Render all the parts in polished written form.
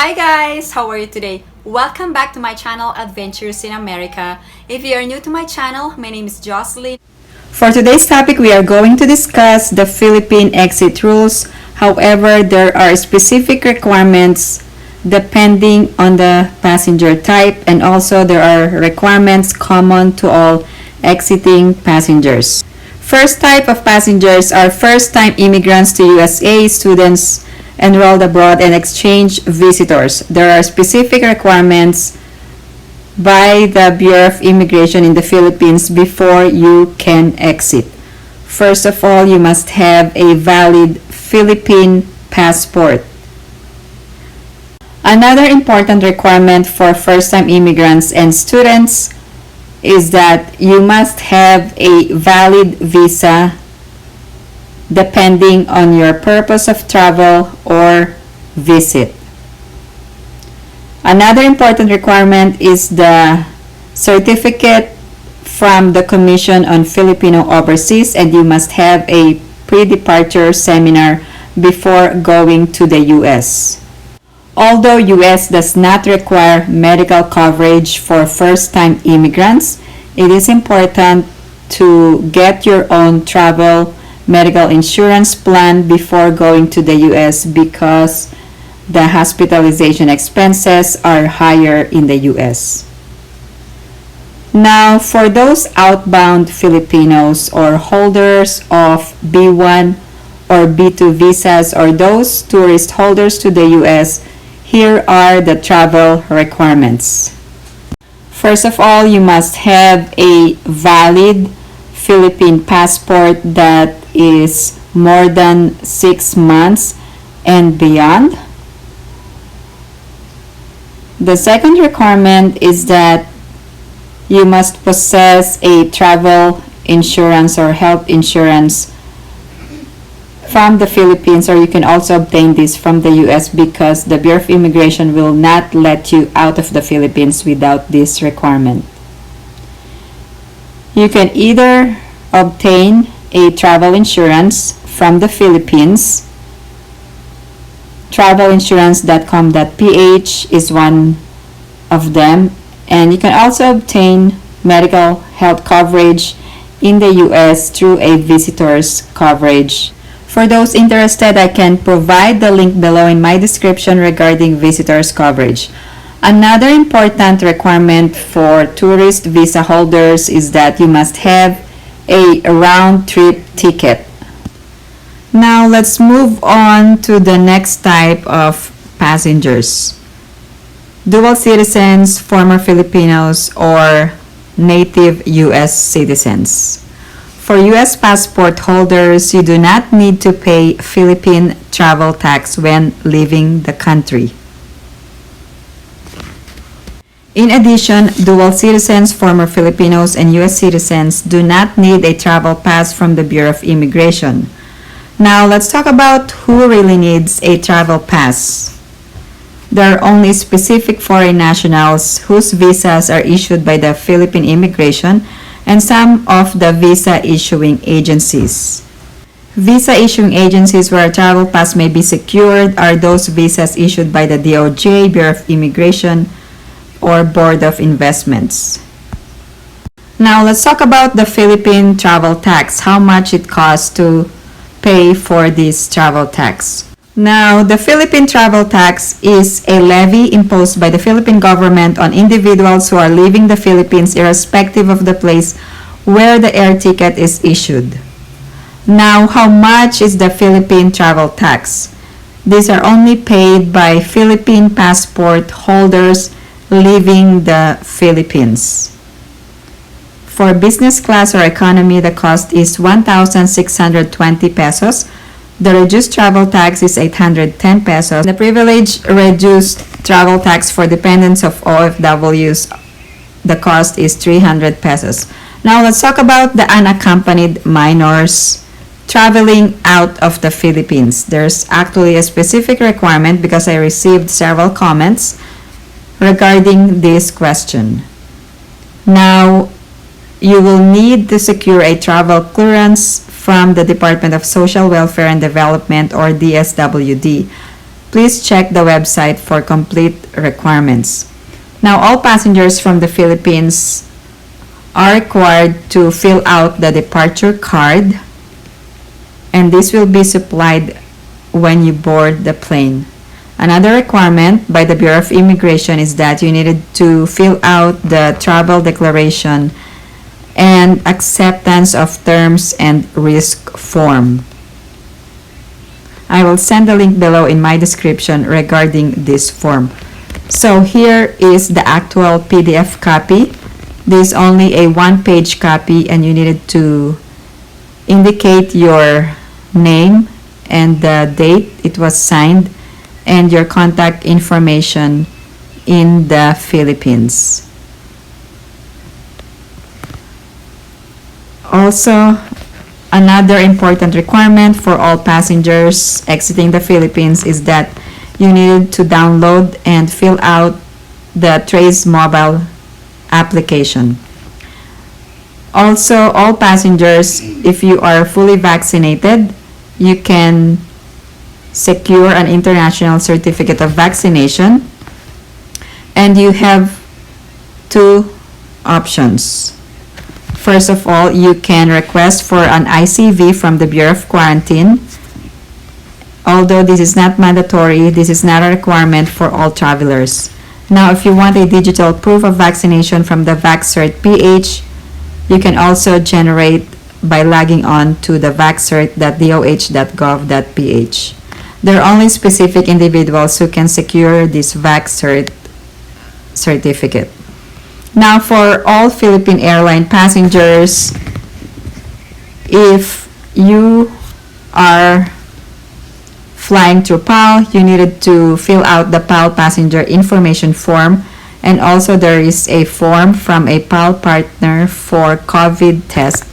Hi guys! How are you today? Welcome back to my channel, Adventures in America. If you are new to my channel, my name is Jocelyn. For today's topic, we are going to discuss the Philippine exit rules. However, there are specific requirements depending on the passenger type, and also there are requirements common to all exiting passengers. First type of passengers are first-time immigrants to USA, students enrolled abroad, and exchange visitors. There are specific requirements by the Bureau of Immigration in the Philippines before you can exit. First of all, you must have a valid Philippine passport. Another important requirement for first-time immigrants and students is that you must have a valid visa depending on your purpose of travel or visit. Another important requirement is the certificate from the Commission on Filipino Overseas, and you must have a pre-departure seminar before going to the US. Although US does not require medical coverage for first-time immigrants, it is important to get your own travel medical insurance plan before going to the US because the hospitalization expenses are higher in the US. Now, for those outbound Filipinos or holders of B1 or B2 visas, or those tourist holders to the US, here are the travel requirements. First of all, you must have a valid Philippine passport that is more than 6 months and beyond. The second requirement is that you must possess a travel insurance or health insurance from the Philippines, or you can also obtain this from the US because the Bureau of Immigration will not let you out of the Philippines without this requirement. You can either obtain a travel insurance from the Philippines. Travelinsurance.com.ph is one of them, and you can also obtain medical health coverage in the US through a visitor's coverage. For those interested, I can provide the link below in my description regarding visitors coverage. Another important requirement for tourist visa holders is that you must have a round-trip ticket. Now let's move on to the next type of passengers. Dual citizens, former Filipinos, or native US citizens. For US passport holders, you do not need to pay Philippine travel tax when leaving the country. In addition, dual citizens, former Filipinos, and US citizens do not need a travel pass from the Bureau of Immigration. Now, let's talk about who really needs a travel pass. There are only specific foreign nationals whose visas are issued by the Philippine Immigration and some of the visa issuing agencies. Visa issuing agencies where a travel pass may be secured are those visas issued by the DOJ, Bureau of Immigration, or Board of Investments. Now, let's talk about the Philippine Travel Tax, how much it costs to pay for this travel tax. Now, the Philippine Travel Tax is a levy imposed by the Philippine government on individuals who are leaving the Philippines irrespective of the place where the air ticket is issued. Now, how much is the Philippine Travel Tax? These are only paid by Philippine passport holders leaving the Philippines. For business class or economy, the cost is 1,620 pesos. The reduced travel tax is 810 pesos. The privilege reduced travel tax for dependents of OFWs, the cost is 300 pesos. Now let's talk about the unaccompanied minors traveling out of the Philippines. There's actually a specific requirement because I received several comments regarding this question. Now, you will need to secure a travel clearance from the Department of Social Welfare and Development, or DSWD. Please check the website for complete requirements. Now, all passengers from the Philippines are required to fill out the departure card, and this will be supplied when you board the plane. Another requirement by the Bureau of Immigration is that you needed to fill out the travel declaration and acceptance of terms and risk form. I will send the link below in my description regarding this form. So here is the actual PDF copy. This is only a one-page copy, and you needed to indicate your name and the date it was signed and your contact information in the Philippines. Also, another important requirement for all passengers exiting the Philippines is that you need to download and fill out the Trace mobile application. Also, all passengers, if you are fully vaccinated, you can secure an international certificate of vaccination, and you have two options. First of all, you can request for an ICV from the Bureau of Quarantine. Although this is not mandatory, this is not a requirement for all travelers. Now, if you want a digital proof of vaccination from the VaxCert.ph, you can also generate by logging on to the vaxcert.doh.gov.ph. There are only specific individuals who can secure this VaxCert certificate. Now, for all Philippine airline passengers, if you are flying through PAL, you needed to fill out the PAL passenger information form, and also there is a form from a PAL partner for COVID test.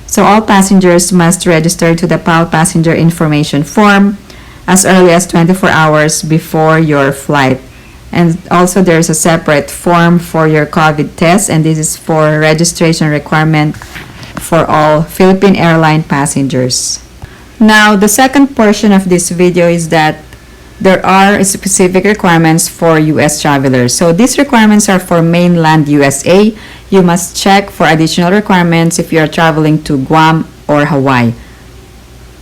So all passengers must register to the PAL passenger information form as early as 24 hours before your flight. And also there's a separate form for your COVID test, and this is for registration requirement for all Philippine airline passengers. Now, the second portion of this video is that there are specific requirements for U.S. travelers. So these requirements are for mainland USA. You must check for additional requirements if you are traveling to Guam or Hawaii.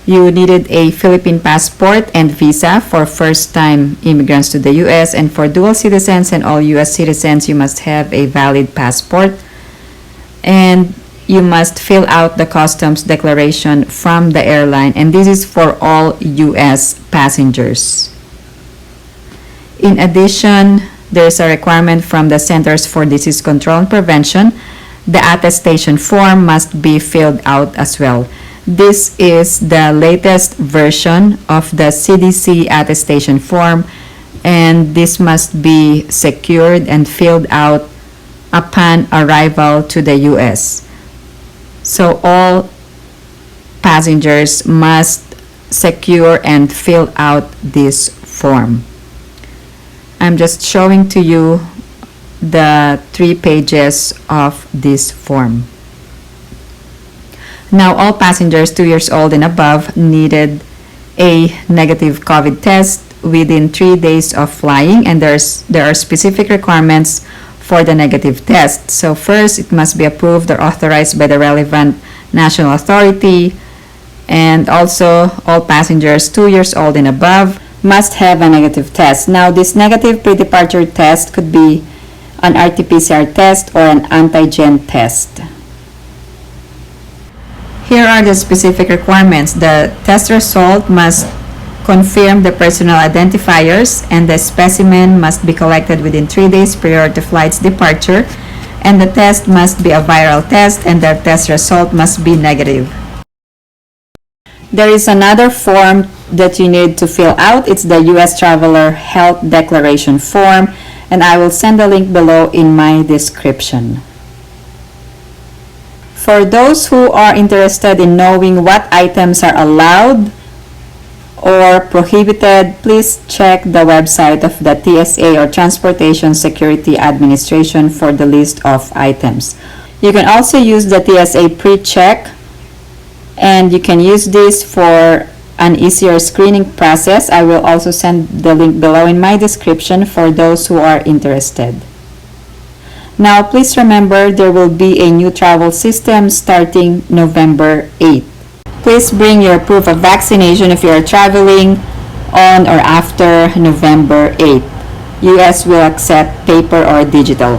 You needed a Philippine passport and visa for first-time immigrants to the U.S. And for dual citizens and all U.S. citizens, you must have a valid passport. And you must fill out the customs declaration from the airline. And this is for all U.S. passengers. In addition, there is a requirement from the Centers for Disease Control and Prevention. The attestation form must be filled out as well. This is the latest version of the CDC attestation form, and this must be secured and filled out upon arrival to the U.S. So all passengers must secure and fill out this form. I'm just showing to you the 3 pages of this form. Now, all passengers 2 years old and above needed a negative COVID test within 3 days of flying, and there are specific requirements for the negative test. So first, it must be approved or authorized by the relevant national authority, and also all passengers 2 years old and above must have a negative test. Now, this negative pre-departure test could be an RT-PCR test or an antigen test. Here are the specific requirements. The test result must confirm the personal identifiers, and the specimen must be collected within 3 days prior to flight's departure, and the test must be a viral test, and the test result must be negative. There is another form that you need to fill out. It's the U.S. Traveler Health Declaration form, and I will send the link below in my description. For those who are interested in knowing what items are allowed or prohibited, please check the website of the TSA or Transportation Security Administration for the list of items. You can also use the TSA PreCheck, and you can use this for an easier screening process, I will also send the link below in my description for those who are interested. Now, please remember there will be a new travel system starting November 8th. Please bring your proof of vaccination if you are traveling on or after November 8th. US will accept paper or digital.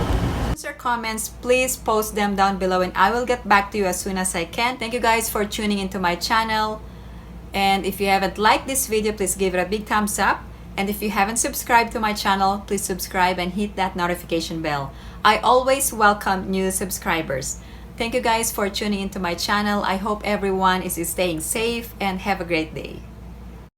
Or comments, please post them down below and I will get back to you as soon as I can. Thank you guys for tuning into my channel. And if you haven't liked this video, please give it a big thumbs up. And if you haven't subscribed to my channel, please subscribe and hit that notification bell. I always welcome new subscribers. Thank you guys for tuning into my channel. I hope everyone is staying safe and have a great day.